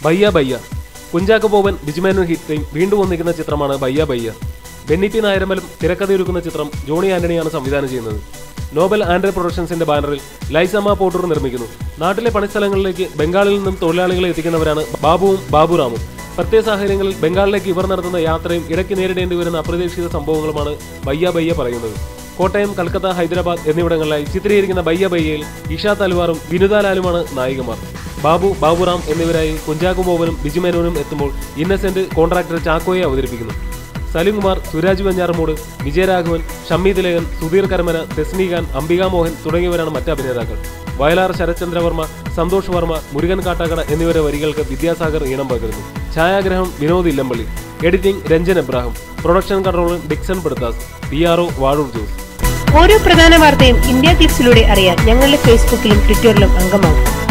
ബയ്യ ബയ്യ. Kunchacko Boban, Biju Menon hit team വീണ്ടും ഒന്നിക്കുന്ന ചിത്രമാണ് ബയ്യ ബയ്യ. ബെന്നി പി നായരമ്പലം തിരക്കഥയൊരുക്കുന്ന ചിത്രം ജോണി ആന്റണിയാണ് സംവിധാനം ചെയ്യുന്നത്. നോബൽ ആൻഡ്രെ പ്രൊഡക്ഷൻസിന്റെ ബാനറിൽ ലൈസമ്മ പോട്ടൂർ നിർമ്മിക്കുന്നു. നാട്ടിലെ പണിസ്ഥലങ്ങളിലേക്ക് ബംഗാളിൽ നിന്നും തൊഴിലാളികളെ എത്തിക്കുന്നവരാണ് ബാബുവും ബാബുറാമും. പ്രത്യേക സാഹചര്യങ്ങളിൽ ബംഗാളിലേക്ക് ഇവർ നടത്തുന്ന യാത്രയും ഇടയ്ക്ക് നേരിടേണ്ടി വരുന്ന അപ്രതീക്ഷിത സംഭവങ്ങളുമാണ് ബയ്യ ബയ്യ പറയുന്നത്. കോട്ടയം, കൽക്കത്ത, ഹൈദരാബാദ് എന്നിവിടങ്ങളിലായി ചിത്രീകരിക്കുന്ന ബയ്യ ബയ്യയിൽ ഇഷ തൽവാറും വിനുത ലാലുമാണ് നായികമാർ. ബാബു, ബാബുറാം എന്നിവരായി കുഞ്ചാക്കോ ബോബനും ബിജുമേനോനും എത്തുമ്പോൾ ഇന്നസെന്റ് കോൺട്രാക്ടർ ചാക്കോയെ അവതരിപ്പിക്കുന്നു. സലിംകുമാർ, സുരാജ് വെഞ്ഞാറമൂട്, വിജയരാഘവൻ, ഷമ്മി തിലകൻ, സുധീർ കരമന, തെസ്നി ഖാൻ, അംബിക മോഹൻ തുടങ്ങിയവരാണ് മറ്റ് അഭിനേതാക്കൾ. വയലാർ ശരത്ചന്ദ്രവർമ്മ, സന്തോഷ് വർമ്മ, മുരുകൻ കാട്ടാക്കട എന്നിവരുടെ വരികൾക്ക് വിദ്യാസാഗർ ഈണം പകരുന്നു. ഛായാഗ്രഹം Vinod Illampally. Editing Ranjan Abraham. Production control Dixon Poduthas. PRO Vazhoor Jose. ഓരോ പ്രധാന വാർത്തയും ഇന്ത്യ ക്ലിക്സിലൂടെ അറിയാൻ ഞങ്ങളുടെ ഫേസ്ബുക്കിലും ട്വിറ്ററിലും അംഗമാകും.